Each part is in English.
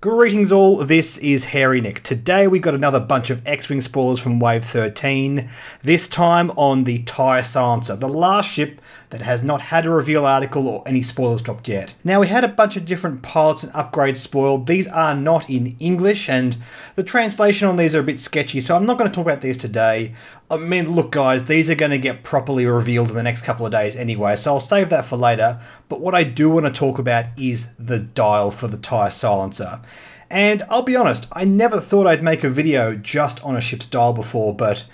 Greetings all, this is Hairy Nick. Today we got another bunch of X-Wing spoilers from Wave 13, this time on the TIE Silencer, the last ship that has not had a reveal article or any spoilers dropped yet. Now we had a bunch of different pilots and upgrades spoiled. These are not in English and the translation on these are a bit sketchy, so I'm not going to talk about these today. I mean, look guys, these are going to get properly revealed in the next couple of days anyway, so I'll save that for later. But what I do want to talk about is the dial for the TIE Silencer. And I'll be honest, I never thought I'd make a video just on a ship's dial before, but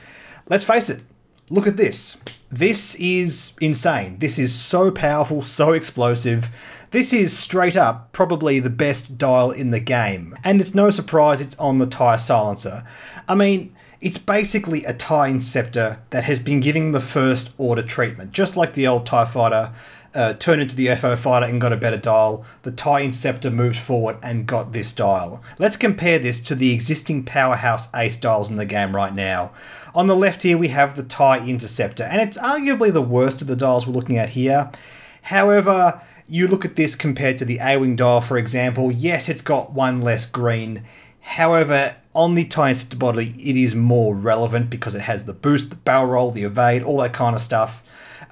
let's face it, look at this. This is insane. This is so powerful, so explosive. This is straight up probably the best dial in the game. And it's no surprise it's on the TIE Silencer. I mean, it's basically a TIE Inceptor that has been giving the first order treatment, just like the old TIE Fighter turned into the FO Fighter and got a better dial. The TIE Inceptor moved forward and got this dial. Let's compare this to the existing powerhouse ace dials in the game right now. On the left here we have the TIE Interceptor, and it's arguably the worst of the dials we're looking at here. However, you look at this compared to the A-Wing dial, for example, yes, it's got one less green. However, on the TIE Interceptor body, it is more relevant because it has the boost, the barrel roll, the evade, all that kind of stuff.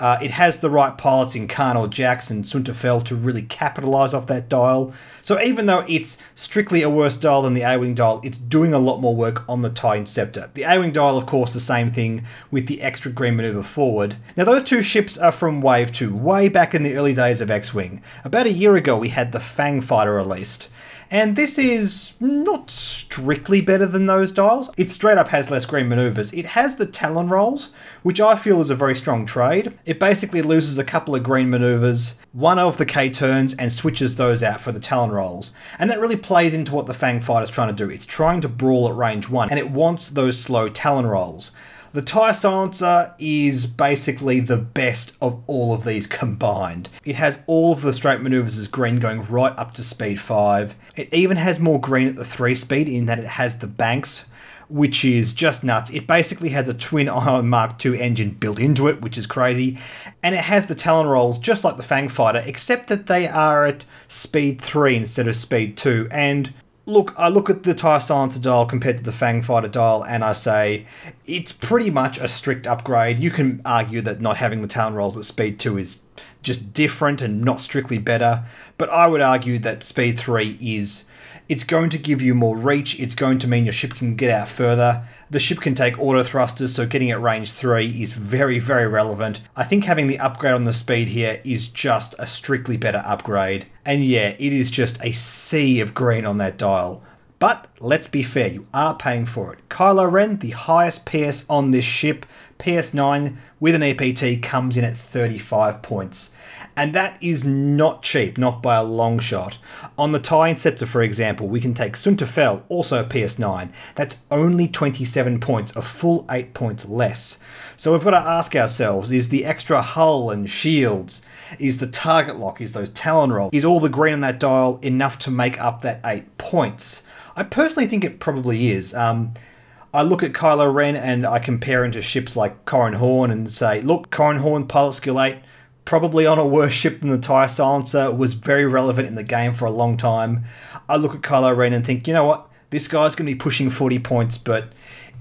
It has the right pilots in Khan or Jax and Sunterfell to really capitalise off that dial. So even though it's strictly a worse dial than the A-Wing dial, it's doing a lot more work on the TIE Inceptor. The A-Wing dial, of course, the same thing with the extra green manoeuvre forward. Now those two ships are from Wave 2, way back in the early days of X-Wing. About a year ago we had the Fang Fighter released. And this is not strictly better than those dials. It straight up has less green manoeuvres. It has the Talon rolls, which I feel is a very strong trade. It basically loses a couple of green manoeuvres, one of the K turns, and switches those out for the Talon rolls. And that really plays into what the Fang Fighter is trying to do. It's trying to brawl at range 1, and it wants those slow Talon rolls. The TIE Silencer is basically the best of all of these combined. It has all of the straight manoeuvres as green going right up to speed 5. It even has more green at the 3 speed in that it has the banks, which is just nuts. It basically has a twin Ion Mark II engine built into it, which is crazy. And it has the Talon rolls just like the Fang Fighter, except that they are at speed 3 instead of speed 2. And look, I look at the TIE Silencer dial compared to the Fang Fighter dial and I say, it's pretty much a strict upgrade. You can argue that not having the Talon rolls at speed 2 is just different and not strictly better, but I would argue that speed 3 is, it's going to give you more reach, it's going to mean your ship can get out further. The ship can take auto thrusters, so getting at range 3 is very, very relevant. I think having the upgrade on the speed here is just a strictly better upgrade. And yeah, it is just a sea of green on that dial. But let's be fair, you are paying for it. Kylo Ren, the highest PS on this ship, PS9 with an EPT, comes in at 35 points. And that is not cheap, not by a long shot. On the TIE Inceptor, for example, we can take Sunterfell, also PS9. That's only 27 points, a full 8 points less. So we've got to ask ourselves, is the extra hull and shields, is the target lock, is those Talon rolls, is all the green on that dial enough to make up that 8 points? I personally think it probably is. I look at Kylo Ren and I compare him to ships like Corran Horn and say, look, Corran Horn, pilot skill 8, probably on a worse ship than the TIE Silencer, was very relevant in the game for a long time. I look at Kylo Ren and think, you know what, this guy's going to be pushing 40 points, but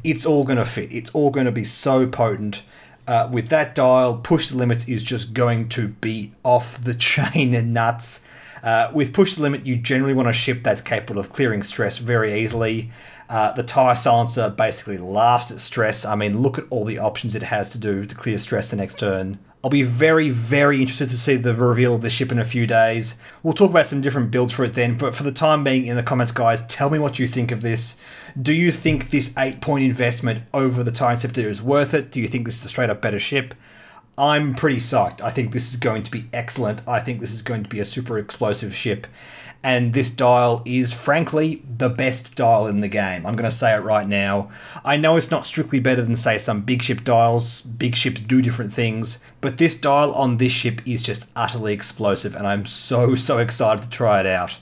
it's all going to fit. It's all going to be so potent. With that dial, push the limits is just going to be off the chain and nuts. With push the limit, you generally want a ship that's capable of clearing stress very easily. The TIE Silencer basically laughs at stress. I mean, look at all the options it has to do to clear stress the next turn. I'll be very, very interested to see the reveal of the ship in a few days. We'll talk about some different builds for it then, but for the time being, in the comments, guys, tell me what you think of this. Do you think this 8-point investment over the TIE Inceptor is worth it? Do you think this is a straight up better ship? I'm pretty psyched. I think this is going to be excellent. I think this is going to be a super explosive ship. And this dial is, frankly, the best dial in the game. I'm going to say it right now. I know it's not strictly better than, say, some big ship dials. Big ships do different things. But this dial on this ship is just utterly explosive, and I'm so excited to try it out.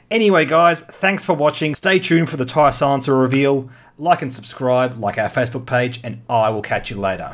Anyway, guys, thanks for watching. Stay tuned for the TIE Silencer reveal. Like and subscribe, like our Facebook page, and I will catch you later.